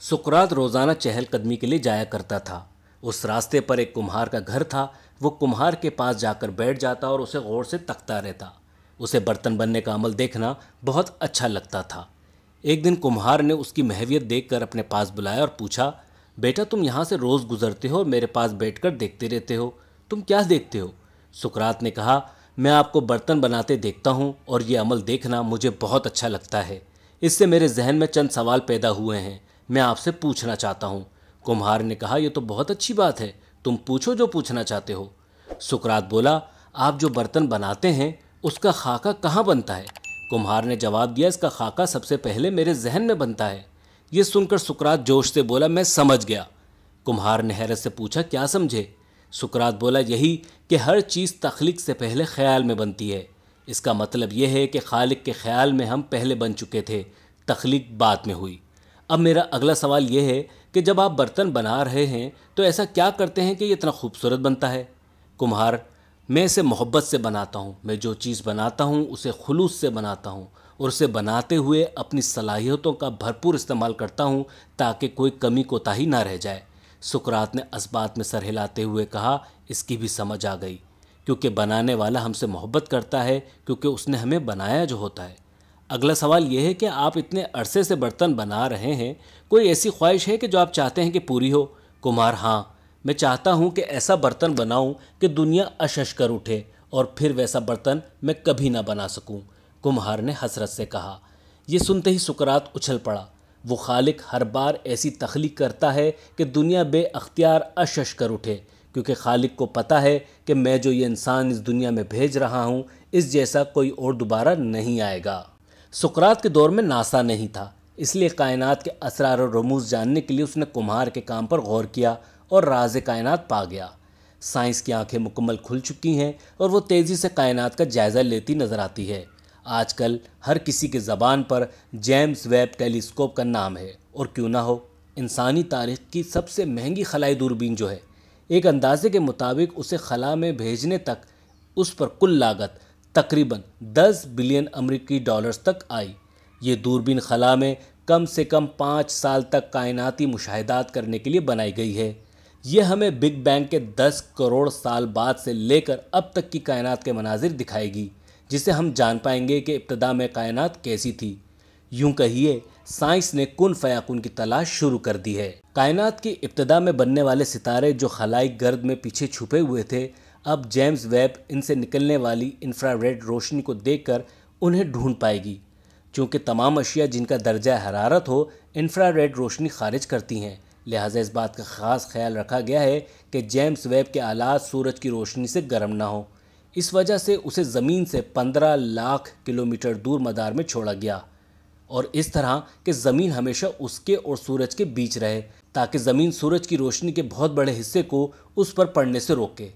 सुकरात रोज़ाना चहल कदमी के लिए जाया करता था। उस रास्ते पर एक कुम्हार का घर था। वो कुम्हार के पास जाकर बैठ जाता और उसे गौर से तकता रहता। उसे बर्तन बनने का अमल देखना बहुत अच्छा लगता था। एक दिन कुम्हार ने उसकी महवियत देखकर अपने पास बुलाया और पूछा, बेटा तुम यहाँ से रोज़ गुजरते हो और मेरे पास बैठकर देखते रहते हो, तुम क्या देखते हो? सुकरात ने कहा, मैं आपको बर्तन बनाते देखता हूँ और ये अमल देखना मुझे बहुत अच्छा लगता है। इससे मेरे जहन में चंद सवाल पैदा हुए हैं, मैं आपसे पूछना चाहता हूँ। कुम्हार ने कहा, यह तो बहुत अच्छी बात है, तुम पूछो जो पूछना चाहते हो। सुकरात बोला, आप जो बर्तन बनाते हैं उसका खाका कहाँ बनता है? कुम्हार ने जवाब दिया, इसका खाका सबसे पहले मेरे जहन में बनता है। ये सुनकर सुकरात जोश से बोला, मैं समझ गया। कुम्हार ने हैरत से पूछा, क्या समझे? सुकरात बोला, यही कि हर चीज़ तख्लीक से पहले ख्याल में बनती है। इसका मतलब यह है कि खालिक के ख्याल में हम पहले बन चुके थे, तख्लीक बाद में हुई। अब मेरा अगला सवाल यह है कि जब आप बर्तन बना रहे हैं तो ऐसा क्या करते हैं कि ये इतना खूबसूरत बनता है? कुम्हार, मैं इसे मोहब्बत से बनाता हूँ। मैं जो चीज़ बनाता हूँ उसे खुलूस से बनाता हूँ और उसे बनाते हुए अपनी सलाहियतों का भरपूर इस्तेमाल करता हूँ ताकि कोई कमी कोताही ना रह जाए। सुकरात ने इस बात में सर हिलाते हुए कहा, इसकी भी समझ आ गई, क्योंकि बनाने वाला हमसे मोहब्बत करता है, क्योंकि उसने हमें बनाया जो होता है। अगला सवाल यह है कि आप इतने अरसे से बर्तन बना रहे हैं, कोई ऐसी ख्वाहिश है कि जो आप चाहते हैं कि पूरी हो? कुम्हार, हाँ, मैं चाहता हूँ कि ऐसा बर्तन बनाऊँ कि दुनिया अशश कर उठे और फिर वैसा बर्तन मैं कभी ना बना सकूँ। कुम्हार ने हसरत से कहा। ये सुनते ही सुकरात उछल पड़ा। वो खालिक हर बार ऐसी तख्लीक करता है कि दुनिया बेअख्तियार अशश कर उठे, क्योंकि खालिक को पता है कि मैं जो ये इंसान इस दुनिया में भेज रहा हूँ इस जैसा कोई और दोबारा नहीं आएगा। सुकरात के दौर में नासा नहीं था, इसलिए कायनात के असरार और रमूज़ जानने के लिए उसने कुम्हार के काम पर गौर किया और राज़ कायनात पा गया। साइंस की आंखें मुकम्मल खुल चुकी हैं और वो तेज़ी से कायनात का जायज़ा लेती नज़र आती है। आजकल हर किसी के ज़बान पर जेम्स वेब टेलीस्कोप का नाम है, और क्यों ना हो, इंसानी तारीख़ की सबसे महंगी खलाई दूरबीन जो है, एक अंदाजे के मुताबिक उसे खला में भेजने तक उस पर कुल लागत तकरीबन 10 बिलियन अमरीकी डॉलर्स तक आई। ये दूरबीन खला में कम से कम 5 साल तक कायनाती मुशाहिदात करने के लिए बनाई गई है। ये हमें बिग बैंग के 10 करोड़ साल बाद से लेकर अब तक की कायनात के मनाजिर दिखाएगी, जिससे हम जान पाएंगे कि इब्तदा में कायनात कैसी थी। यूं कहिए, साइंस ने कुन फयाकुन की तलाश शुरू कर दी है। कायनात की इब्तदा में बनने वाले सितारे जो खलाई गर्द में पीछे छुपे हुए थे, अब जेम्स वेब इनसे निकलने वाली इंफ्रारेड रोशनी को देखकर उन्हें ढूंढ पाएगी। चूँकि तमाम अशिया जिनका दर्जा हरारत हो इंफ्रारेड रोशनी खारिज करती हैं, लिहाजा इस बात का ख़ास ख्याल रखा गया है कि जेम्स वेब के आलात सूरज की रोशनी से गर्म ना हो। इस वजह से उसे ज़मीन से 15 लाख किलोमीटर दूर मदार में छोड़ा गया, और इस तरह कि ज़मीन हमेशा उसके और सूरज के बीच रहे, ताकि ज़मीन सूरज की रोशनी के बहुत बड़े हिस्से को उस पर पड़ने से रोके।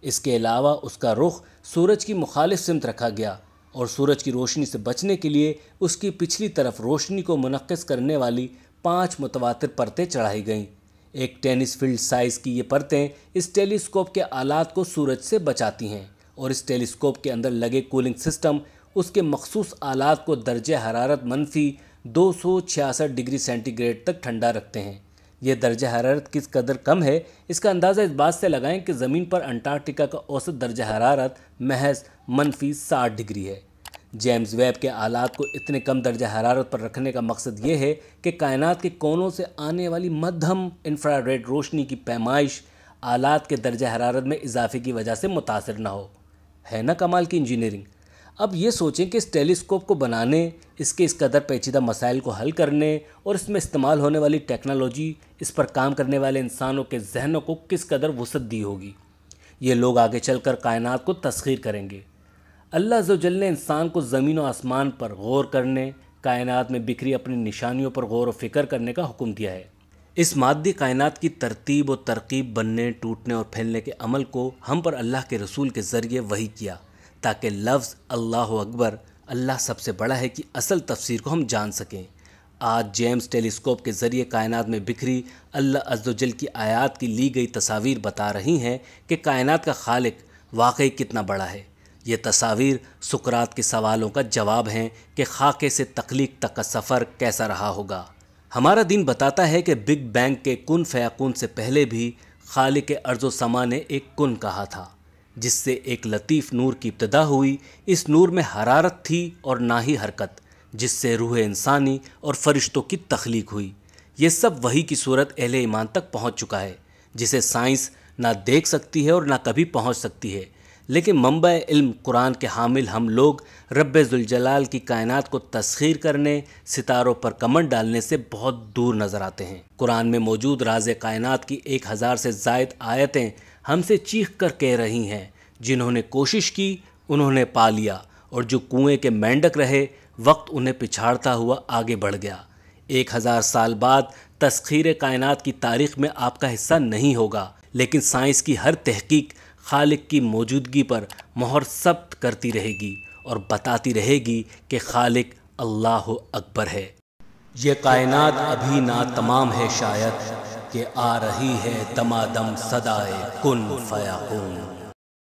इसके अलावा उसका रुख सूरज की मुखालिफ सिमत रखा गया और सूरज की रोशनी से बचने के लिए उसकी पिछली तरफ रोशनी को मुनक्किस करने वाली 5 मुतवातिर परतें चढ़ाई गईं। एक टेनिस फील्ड साइज़ की ये परतें इस टेलीस्कोप के आलात को सूरज से बचाती हैं, और इस टेलीस्कोप के अंदर लगे कूलिंग सिस्टम उसके मखसूस आलात को दर्जे हरारत -266 डिग्री सेंटीग्रेड तक ठंडा रखते हैं। यह दर्जा हरारत किस कदर कम है, इसका अंदाज़ा इस बात से लगाएं कि ज़मीन पर अंटार्कटिका का औसत दर्जा हरारत महज -60 डिग्री है। जेम्स वेब के आलात को इतने कम दर्जा हरारत पर रखने का मकसद ये है कि कायनात के कोनों से आने वाली मध्यम इंफ्रारेड रोशनी की पैमाइश आलात के दर्जा हरारत में इजाफे की वजह से मुतासिर ना हो। है ना कमाल की इंजीनियरिंग। अब ये सोचें कि इस टेलीस्कोप को बनाने, इसके इस कदर पेचीदा मसाइल को हल करने और इसमें इस्तेमाल होने वाली टेक्नोलॉजी, इस पर काम करने वाले इंसानों के जहनों को किस कदर वुसअत दी होगी। ये लोग आगे चलकर कायनात को तस्खीर करेंगे। अल्लाह अज़्ज़ व जल ने इंसान को ज़मीन और आसमान पर गौर करने, कायनात में बिखरी अपनी निशानियों पर गौर व फिक्र करने का हुक्म दिया है। इस मादी कायनात की तरतीब और तरकीब, बनने, टूटने और फैलने के अमल को हम पर अल्लाह के रसूल के ज़रिए वही किया, ताकि लफ्ज़ अल्लाह अकबर, अल्लाह सबसे बड़ा है, की असल तफसीर को हम जान सकें। आज जेम्स टेलीस्कोप के ज़रिए कायनात में बिखरी अल्लाह अज़्ज़ व जल की आयात की ली गई तस्वीर बता रही हैं कि कायनात का खालिक वाकई कितना बड़ा है। ये तस्वीर सुकरात के सवालों का जवाब हैं कि खाके से तख्लीक तक का सफ़र कैसा रहा होगा। ہمارا دین بتاتا ہے کہ بگ بینگ کے کن فیکون سے پہلے بھی خالق ارض و سما نے ایک کن کہا تھا، جس سے ایک لطیف نور کی ابتدا ہوئی۔ اس نور میں حرارت تھی اور نہ ہی حرکت، جس سے روح انسانی اور فرشتوں کی تخلیق ہوئی۔ یہ سب وحی کی صورت اہل ایمان تک پہنچ چکا ہے، جسے سائنس نہ دیکھ سکتی ہے اور نہ کبھی پہنچ سکتی ہے، لیکن منبع علم قرآن کے حامل ہم لوگ رب ذوالجلال کی کائنات کو تسخیر کرنے، ستاروں پر کمند ڈالنے سے بہت دور نظر آتے ہیں۔ قرآن میں موجود راز کائنات کی 1000 سے زائد آیتیں ہم سے چیخ کر کہہ رہی ہیں، جنہوں نے کوشش کی انہوں نے پا لیا، اور جو کنویں کے مینڈک رہے وقت انہیں پچھاڑتا ہوا آگے بڑھ گیا۔ 1000 سال بعد تسخیر کائنات کی تاریخ میں آپ کا حصہ نہیں ہوگا، لیکن سائنس کی ہر تحقیق خالق کی موجودگی پر مہر ثبت کرتی رہے گی اور بتاتی رہے گی کہ خالق اللہ اکبر ہے۔ یہ کائنات ابھی نہ تمام ہے شاید، کہ آ رہی ہے دمادم صدائے کن فیکون۔